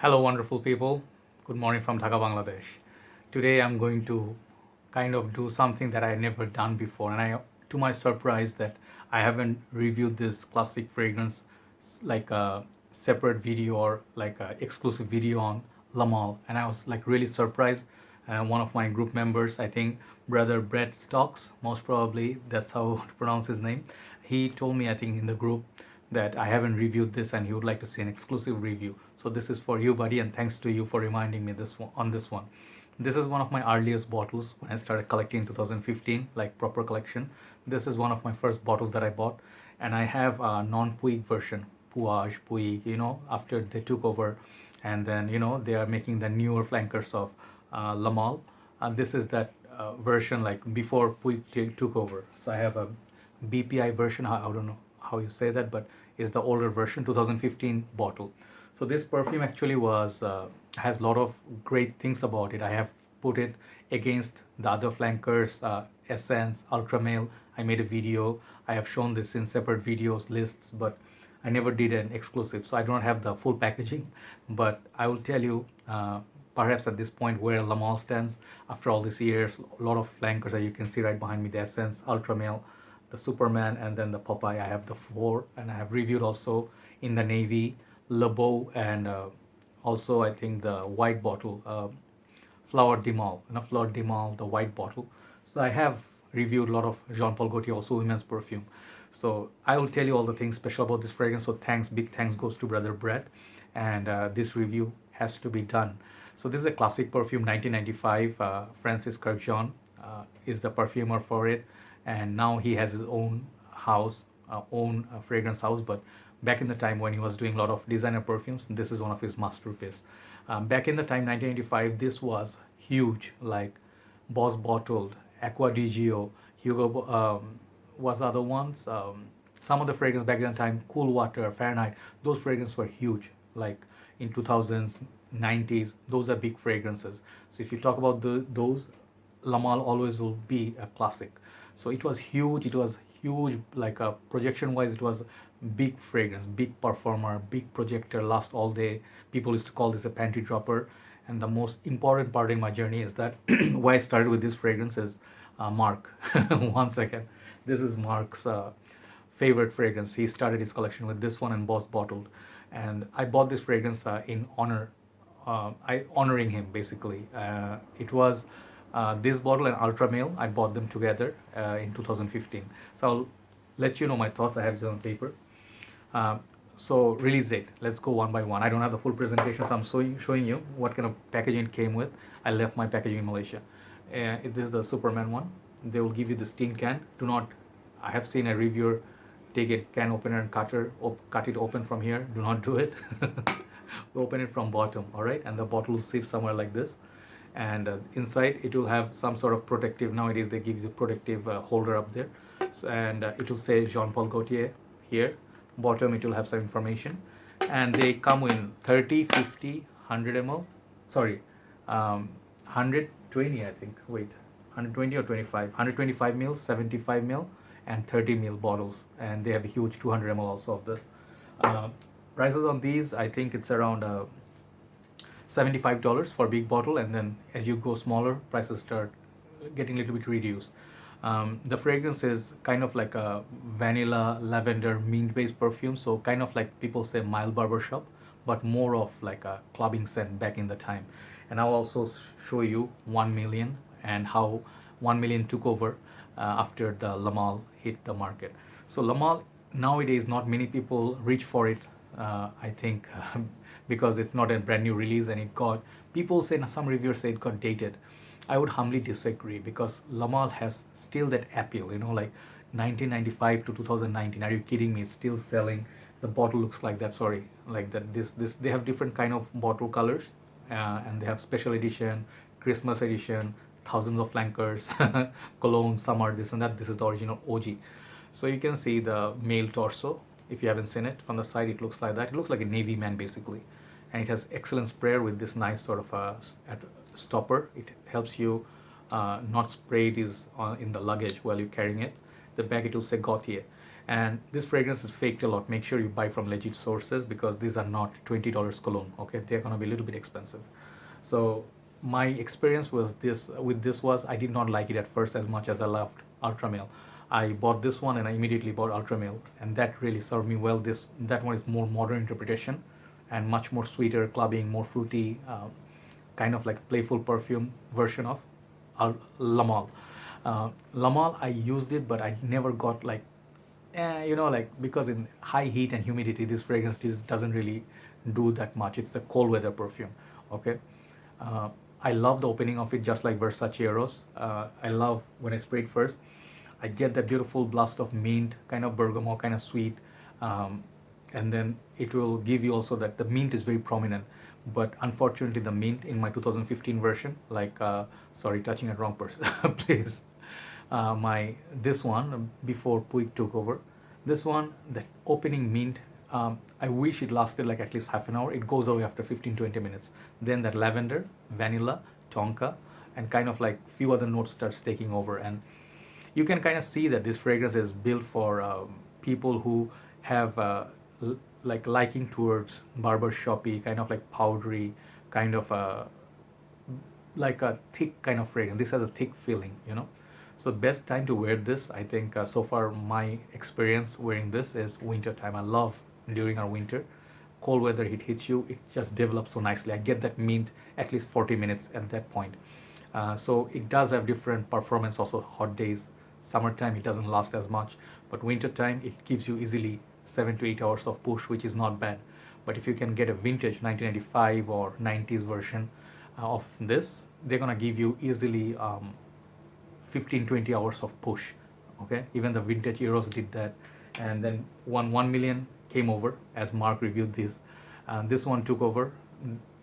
Hello, wonderful people. Good morning from Dhaka, Bangladesh. Today I'm going to kind of do something that I never done before, and to my surprise, that I haven't reviewed this classic fragrance like a separate video or like a exclusive video on Lamal, and I was like really surprised. One of my group members, I think brother Brett Stocks, most probably that's how to pronounce his name. He told me, I think in the group, that I haven't reviewed this and he would like to see an exclusive review. So this is for you, buddy, and thanks to you for reminding me this one, on this one. This is one of my earliest bottles when I started collecting in 2015, like proper collection. This is one of my first bottles that I bought, and I have a non-PUIG version, PUIG, after they took over, and then they are making the newer flankers of Lamal. And this is that version like before PUIG took over. So I have a BPI version. I don't know how you say that, but is the older version 2015 bottle. So this perfume actually was has a lot of great things about it. I have put it against the other flankers, Essence, Ultra Male. I made a video. I have shown this in separate videos lists, but I never did an exclusive, so I don't have the full packaging. But I will tell you, perhaps at this point where Lamal stands after all these years, a lot of flankers that you can see right behind me, the Essence, Ultra Male, the Superman, and then the Popeye. I have the four, and I have reviewed also in the navy, Lebeau, and also I think the white bottle, Flower de Mal, Fleur de Mal, the white bottle. So I have reviewed a lot of Jean Paul Gaultier, also women's perfume. So I will tell you all the things special about this fragrance. So big thanks goes to brother Brett, and this review has to be done. So this is a classic perfume, 1995. Francis Kurkdjian is the perfumer for it, and now he has his own house, own fragrance house. But back in the time when he was doing a lot of designer perfumes, this is one of his masterpieces. Back in the time, 1985, this was huge, like Boss Bottled, Aqua di Gio, Hugo was the other ones. Some of the fragrance back in the time, Cool Water, Fahrenheit, those fragrances were huge, like in 2000s, 90s, those are big fragrances. So if you talk about those, Lamal always will be a classic. So it was huge, like a projection wise, it was big fragrance, big performer, big projector, last all day. People used to call this a pantry dropper. And the most important part in my journey is that why I started with this fragrance is Marc. One second. This is Marc's favorite fragrance. He started his collection with this one and Boss Bottled. And I bought this fragrance in honor, honoring him basically. It was this bottle and Ultra Male. I bought them together in 2015. So I'll let you know my thoughts. I have it on paper. So release date. Let's go one by one. I don't have the full presentation, so I'm showing you what kind of packaging it came with. I left my packaging in Malaysia. This is the Superman one. They will give you this tin can. Do not. I have seen a reviewer take a can opener and cut it open from here. Do not do it. Open it from bottom. All right, and the bottle will sit somewhere like this. And inside it will have some sort of protective. Nowadays they give you protective holder up there, so, and it will say Jean Paul Gaultier here. Bottom it will have some information, and they come in 30, 50, 100 ml. Sorry, 120 I think. Wait, 120 or 25? 125 ml, 75 ml, and 30 ml bottles, and they have a huge 200 ml also of this. Prices on these, I think it's around $75 for big bottle, and then as you go smaller, prices start getting a little bit reduced. The fragrance is kind of like a vanilla, lavender, mint based perfume, so kind of like people say mild barbershop, but more of like a clubbing scent back in the time. And I'll also show you 1 million and how 1 million took over after the Lamal hit the market. So Lamal nowadays, not many people reach for it, I think, because it's not a brand new release, and it got, people say, some reviewers say it got dated. I would humbly disagree, because Lamal has still that appeal, like 1995 to 2019. Are you kidding me? It's still selling. The bottle looks like that. Sorry, like that. This they have different kind of bottle colors, and they have special edition, Christmas edition, thousands of flankers, cologne, summer, this and that. This is the original OG. So you can see the male torso. If you haven't seen it from the side, it looks like that. It looks like a navy man basically, and it has excellent sprayer with this nice sort of a stopper. It helps you not spray it in the luggage while you're carrying it. The back it will say Gaultier, And this fragrance is faked a lot. Make sure you buy from legit sources because these are not $20 cologne. Okay, they're gonna be a little bit expensive. So my experience was this with this was I did not like it at first as much as I loved Ultra Male. I bought this one and I immediately bought Ultra Male, and that really served me well. That one is more modern interpretation and much more sweeter, clubbing, more fruity, kind of like playful perfume version of Lamal. Lamal, I used it, but I never got like, like because in high heat and humidity, this fragrance doesn't really do that much. It's a cold weather perfume. Okay. Uh, I love the opening of it, just like Versace Eros. I love when I spray it first. I get that beautiful blast of mint, kind of bergamot, kind of sweet, um, and then it will give you also that the mint is very prominent. But unfortunately, the mint in my 2015 version, like, sorry, touching a wrong person, please. My this one before PUIG took over, this one, the opening mint, I wish it lasted like at least half an hour. It goes away after 15-20 minutes. Then that lavender, vanilla, tonka, and kind of like few other notes starts taking over, and you can kind of see that this fragrance is built for people who have like liking towards barber shoppy, kind of like powdery, kind of like a thick kind of fragrance. This has a thick feeling. So best time to wear this, I think, so far my experience wearing this is winter time. I love during our winter. Cold weather, it hits you, it just develops so nicely. I get that mint at least 40 minutes at that point. So it does have different performance also. Hot days, summertime, it doesn't last as much, but winter time, it gives you easily 7 to 8 hours of push, which is not bad. But if you can get a vintage 1995 or 90s version of this, they're gonna give you easily 15-20 hours of push. Okay, even the vintage Eros did that. And then 1 million came over as Mark reviewed this. This one took over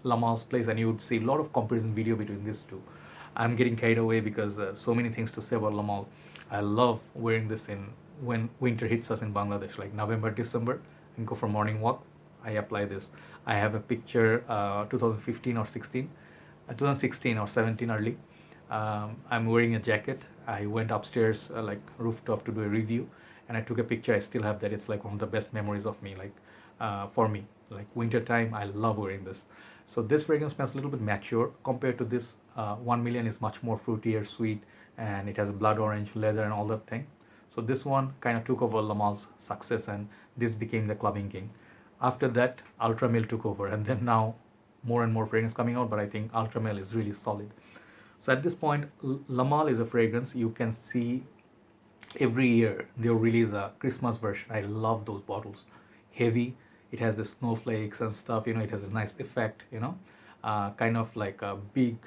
Lamal's place, and you would see a lot of comparison video between these two. I'm getting carried away because so many things to say about Lamal. I love wearing this in when winter hits us in Bangladesh, like November, December, and go for morning walk. I apply this. I have a picture, 2015 or 16, 2016 or 17 early. I'm wearing a jacket. I went upstairs, like rooftop, to do a review, and I took a picture. I still have that. It's like one of the best memories of me. Like, for me, like winter time, I love wearing this. So this fragrance smells a little bit mature compared to this. 1 million is much more fruitier, sweet, and it has blood orange leather and all that thing. So this one kind of took over Lamal's success, and this became the clubbing king. After that, Ultra Male took over, and then now more and more fragrance coming out, but I think Ultra Male is really solid. So at this point, Lamal is a fragrance you can see every year they'll release a Christmas version. I love those bottles. Heavy, it has the snowflakes and stuff. It has a nice effect. Kind of like a big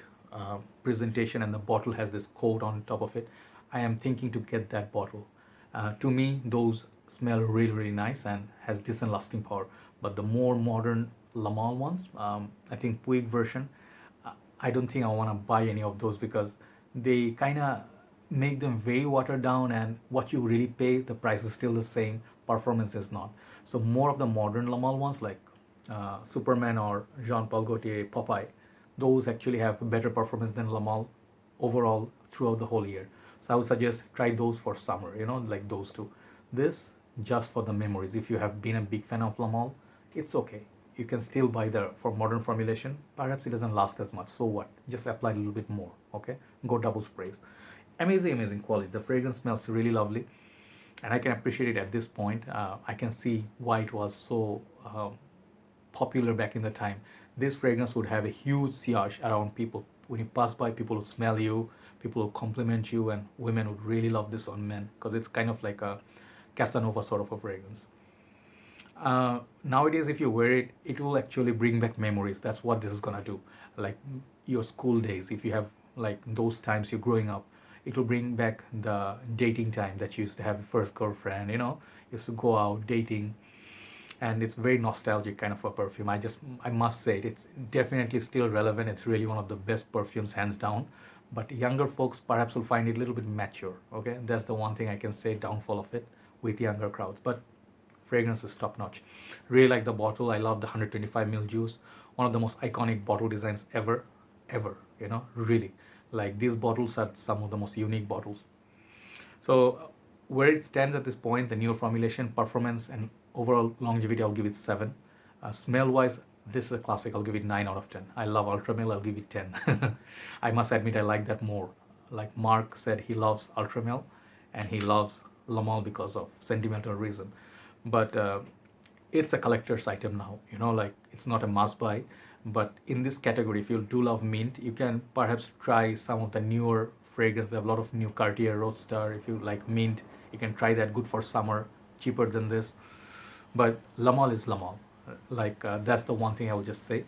presentation, and the bottle has this coat on top of it. I am thinking to get that bottle. To me, those smell really, really nice and has decent lasting power. But the more modern Lamal ones, I think PUIG version, I don't think I want to buy any of those because they kind of make them very watered down, and what you really pay, the price is still the same, performance is not. So more of the modern Lamal ones like Superman or Jean Paul Gaultier, Popeye, those actually have better performance than Lamal overall throughout the whole year. So I would suggest try those for summer, like those two. This just for the memories. If you have been a big fan of Lamal, it's okay. You can still buy the for modern formulation. Perhaps it doesn't last as much. So what? Just apply a little bit more. Okay? Go double sprays. Amazing, amazing quality. The fragrance smells really lovely, and I can appreciate it at this point. I can see why it was so popular back in the time. This fragrance would have a huge sillage around people. When you pass by, people would smell you, people would compliment you, and women would really love this on men because it's kind of like a Casanova sort of a fragrance. Nowadays, if you wear it, it will actually bring back memories. That's what this is gonna do. Like your school days, if you have like those times you're growing up, it will bring back the dating time that you used to have your first girlfriend. Used to go out dating, and it's very nostalgic kind of a perfume. I must say it's definitely still relevant. It's really one of the best perfumes, hands down. But younger folks perhaps will find it a little bit mature. Okay, that's the one thing I can say downfall of it with younger crowds. But fragrance is top notch. Really like the bottle. I love the 125 ml juice. One of the most iconic bottle designs ever. Really. Like these bottles are some of the most unique bottles. So where it stands at this point, the newer formulation, performance, and overall longevity, I'll give it 7. Smell wise, this is a classic. I'll give it 9 out of 10. I love Ultramel. I'll give it 10. I must admit, I like that more. Like Mark said, he loves Ultramel and he loves Lamal because of sentimental reason. But it's a collector's item now, like it's not a must buy. But in this category, if you do love mint, you can perhaps try some of the newer fragrance. They have a lot of new Cartier Roadstar. If you like mint, you can try that. Good for summer, cheaper than this. But Lamal is Lamal. That's the one thing I would just say.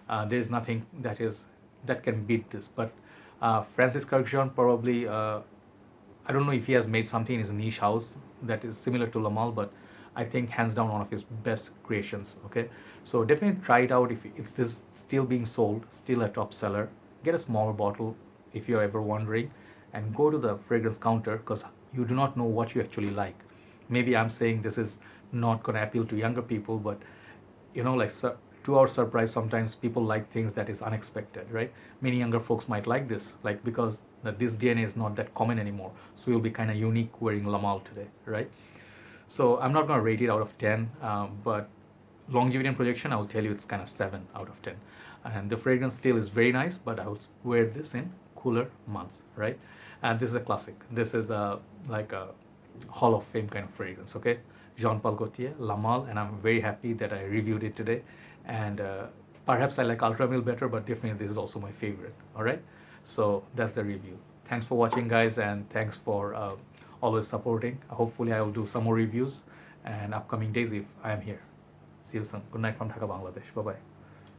There is nothing that can beat this. But Francis Kurkdjian probably, I don't know if he has made something in his niche house that is similar to Lamal, but I think hands down one of his best creations. Okay, so definitely try it out. If it's this still being sold, still a top seller, get a smaller bottle if you're ever wondering, and go to the fragrance counter, because you do not know what you actually like. Maybe I'm saying this is not going to appeal to younger people, but to our surprise, sometimes people like things that is unexpected, right? Many younger folks might like this, because this DNA is not that common anymore. So you'll be kind of unique wearing Lamal today, right? So I'm not going to rate it out of 10, but longevity and projection, I will tell you it's kind of 7 out of 10. And the fragrance still is very nice, but I would wear this in cooler months, right? And this is a classic. This is like a Hall of Fame kind of fragrance, okay? Jean-Paul Gaultier, Lamal, and I'm very happy that I reviewed it today. And perhaps I like Ultramil better, but definitely this is also my favorite, all right? So that's the review. Thanks for watching, guys, and thanks for always supporting. Hopefully I will do some more reviews and upcoming days if I am here. See you soon. Good night from Dhaka, Bangladesh. Bye-bye.